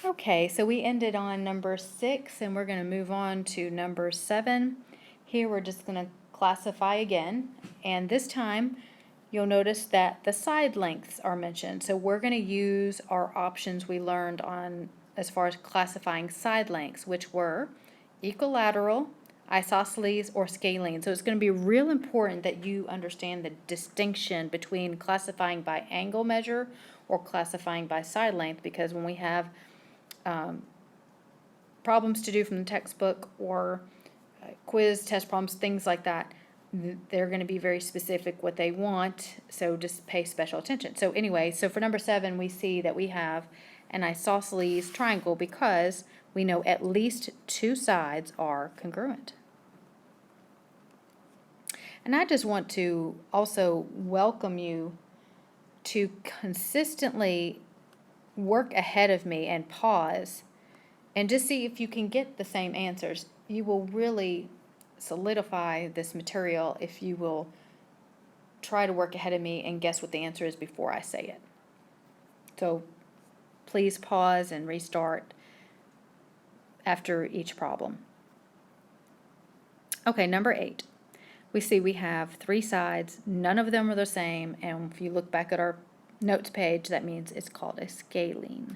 Okay, so we ended on number 6 and we're going to move on to number 7. Here we're just going to classify again, and this time you'll notice that the side lengths are mentioned. So we're going to use our options we learned on as far as classifying side lengths, which were equilateral, isosceles, or scalene. So it's going to be real important that you understand the distinction between classifying by angle measure or classifying by side length, because when we have problems to do from the textbook or quiz, test problems, things like that, they're going to be very specific what they want, so just pay special attention. So anyway, so for number 7, we see that we have an isosceles triangle because we know at least 2 sides are congruent. And I just want to also welcome you to consistently work ahead of me and pause and just see if you can get the same answers. You will really solidify this material if you will try to work ahead of me and guess what the answer is before I say it. So please pause and restart after each problem. Okay, number 8. We see we have 3 sides, none of them are the same, and if you look back at our notes page, that means it's called a scalene.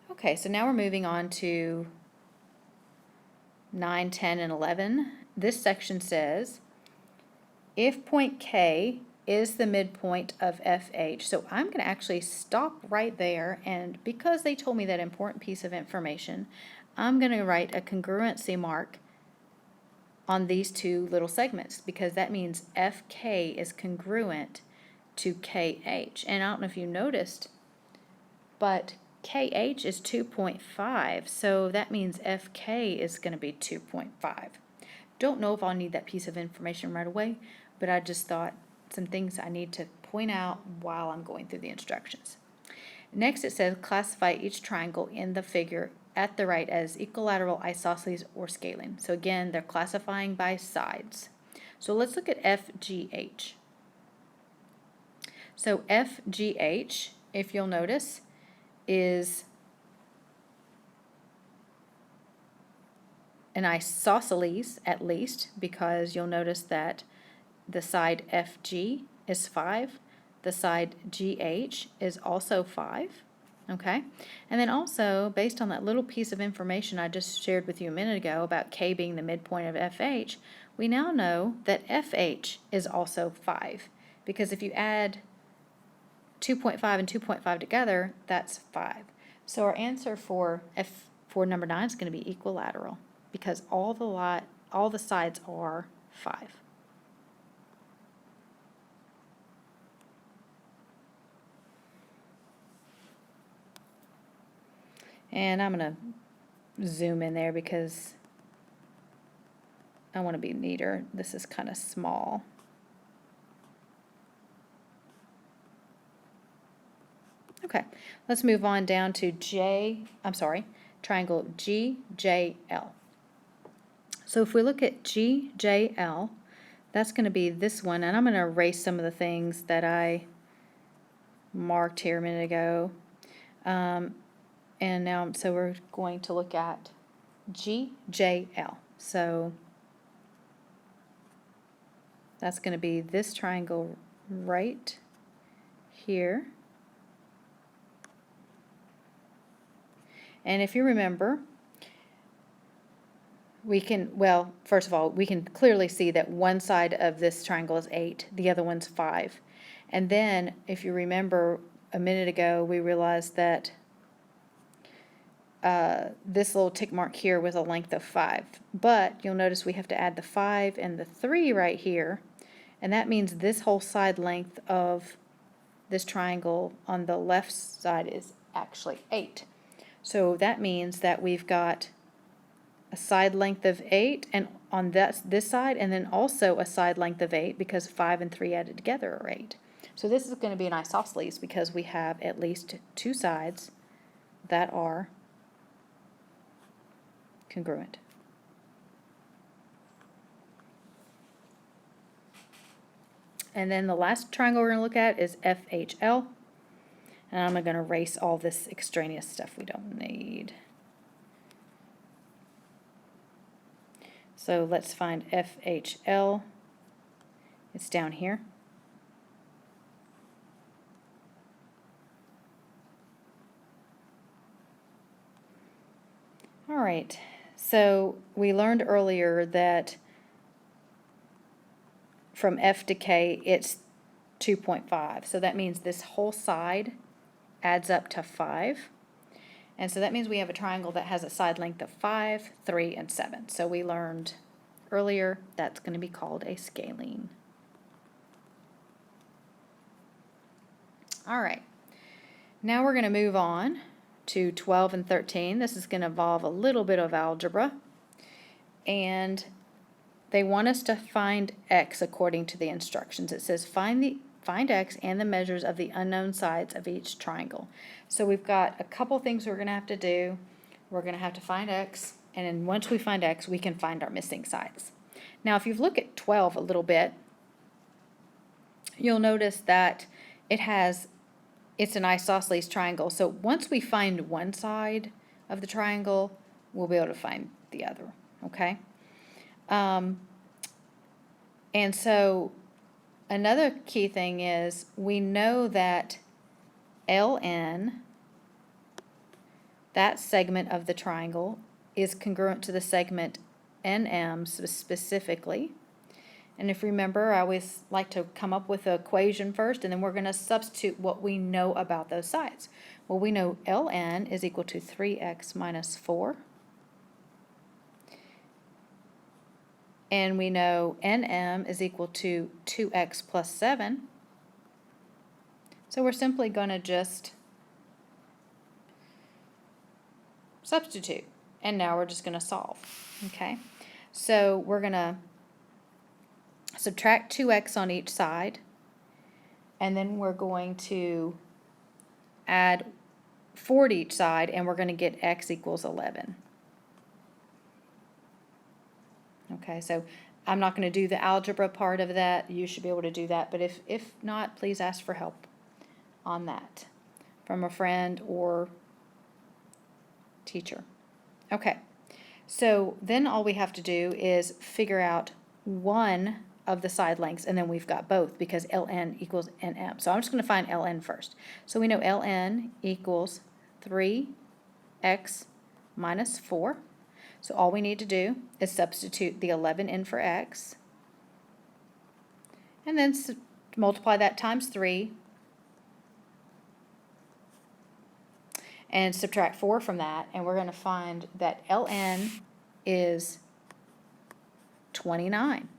Okay, so now we're moving on to 9, 10, and 11. This section says, if point K is the midpoint of FH, so I'm going to actually stop right there, and because they told me that important piece of information, I'm going to write a congruency mark on these 2 little segments, because that means FK is congruent to KH. And I don't know if you noticed, but KH is 2.5, so that means FK is going to be 2.5. Don't know if I'll need that piece of information right away, but I just thought some things I need to point out while I'm going through the instructions. Next it says classify each triangle in the figure at the right as equilateral, isosceles, or scalene. So again, they're classifying by sides. So let's look at FGH. So FGH, if you'll notice, is an isosceles at least, because you'll notice that the side FG is 5, the side GH is also 5, okay? And then also, based on that little piece of information I just shared with you a minute ago about K being the midpoint of FH, we now know that FH is also 5, because if you add 2.5 and 2.5 together, that's 5. So our answer for number 9 is going to be equilateral, because all the sides are 5. And I'm going to zoom in there because I want to be neater. This is kind of small. Okay, let's move on down to triangle GJL. So if we look at GJL, that's going to be this one, and I'm going to erase some of the things that I marked here a minute ago. And now, so we're going to look at GJL. So that's going to be this triangle right here. And if you remember, we can, well, first of all, we can clearly see that one side of this triangle is 8, the other one's 5. And then, if you remember a minute ago, we realized that this little tick mark here was a length of 5. But you'll notice we have to add the 5 and the 3 right here, and that means this whole side length of this triangle on the left side is actually 8. So that means that we've got a side length of 8 and on this side, and then also a side length of 8, because 5 and 3 added together are 8. So this is going to be an isosceles because we have at least 2 sides that are congruent. And then the last triangle we're going to look at is FHL. And I'm going to erase all this extraneous stuff we don't need. So let's find FHL. It's down here. All right, so we learned earlier that from F to K, it's 2.5. So that means this whole side adds up to 5. And so that means we have a triangle that has a side length of 5, 3, and 7. So we learned earlier that's going to be called a scalene. All right, now we're going to move on to 12 and 13. This is going to involve a little bit of algebra. And they want us to find x according to the instructions. It says find x and the measures of the unknown sides of each triangle. So we've got a couple things we're going to have to do. We're going to have to find x, and then once we find x, we can find our missing sides. Now, if you look at 12 a little bit, you'll notice that it's an isosceles triangle. So once we find one side of the triangle, we'll be able to find the other, okay? And so another key thing is we know that LN, that segment of the triangle, is congruent to the segment NM specifically. And if you remember, I always like to come up with an equation first, and then we're going to substitute what we know about those sides. Well, we know LN is equal to 3x minus 4. And we know NM is equal to 2x plus 7. So we're simply going to just substitute. And now we're just going to solve. Okay? So we're going to subtract 2x on each side. And then we're going to add 4 to each side, and we're going to get x equals 11. Okay, so I'm not going to do the algebra part of that. You should be able to do that. But if not, please ask for help on that from a friend or teacher. Okay, so then all we have to do is figure out one of the side lengths, and then we've got both because LN equals NM. So I'm just going to find LN first. So we know LN equals 3x minus 4. So all we need to do is substitute the 11 in for x, and then multiply that times 3, and subtract 4 from that, and we're going to find that LN is 29.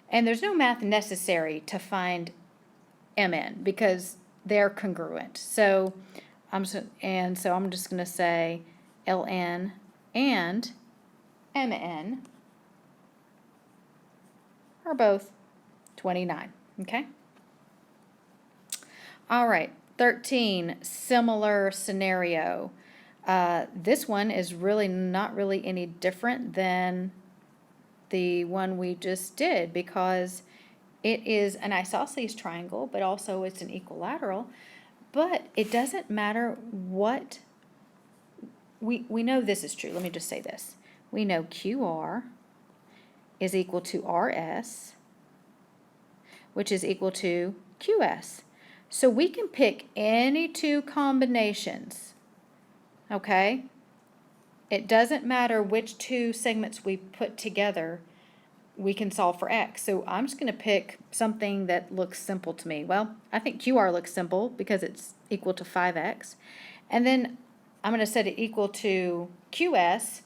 And there's no math necessary to find MN because they're congruent. So I'm just going to say LN and MN are both 29. Okay? All right, 13, similar scenario. This one is really not really any different than the one we just did because it is an isosceles triangle, but also it's an equilateral. But it doesn't matter what, we know this is true. Let me just say this. We know QR is equal to RS, which is equal to QS. So we can pick any two combinations, okay? It doesn't matter which two segments we put together, we can solve for x. So I'm just going to pick something that looks simple to me. Well, I think QR looks simple because it's equal to 5x. And then I'm going to set it equal to QS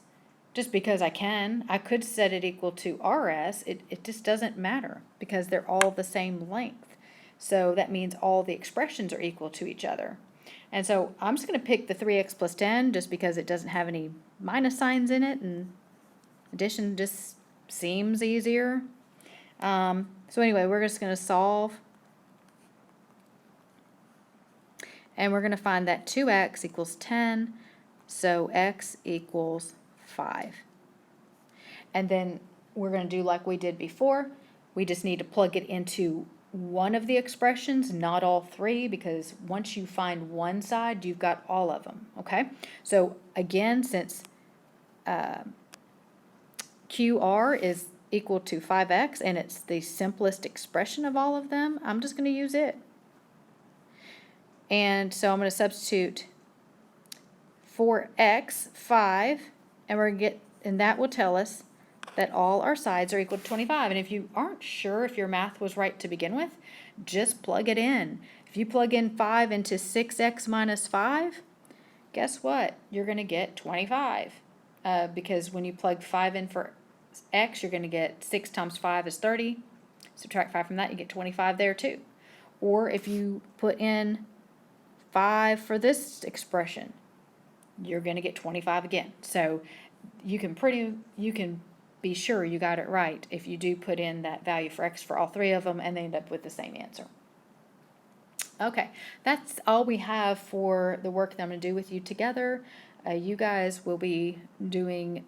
just because I can. I could set it equal to RS. It just doesn't matter because they're all the same length. So that means all the expressions are equal to each other. And so I'm just going to pick the 3x plus 10 just because it doesn't have any minus signs in it, and addition just seems easier. So anyway, we're just going to solve. And we're going to find that 2x equals 10, so x equals 5. And then we're going to do like we did before. We just need to plug it into one of the expressions, not all three, because once you find one side, you've got all of them, okay? So again, since QR is equal to 5x and it's the simplest expression of all of them, I'm just going to use it. And so I'm going to substitute for x 5, and we're going to get, and that will tell us that all our sides are equal to 25. And if you aren't sure if your math was right to begin with, just plug it in. If you plug in 5 into 6x minus 5, guess what? You're going to get 25. Because when you plug 5 in for x, you're going to get 6 times 5 is 30. Subtract 5 from that, you get 25 there too. Or if you put in 5 for this expression, you're going to get 25 again. So you can be sure you got it right if you do put in that value for x for all three of them and they end up with the same answer. Okay, that's all we have for the work that I'm going to do with you together. You guys will be doing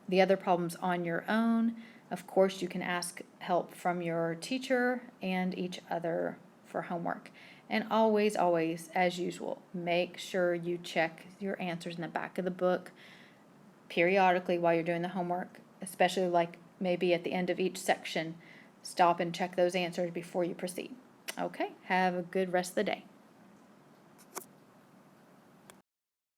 the other problems on your own. Of course, you can ask help from your teacher and each other for homework. And always, always, as usual, make sure you check your answers in the back of the book periodically while you're doing the homework, especially like maybe at the end of each section. Stop and check those answers before you proceed. Okay, have a good rest of the day.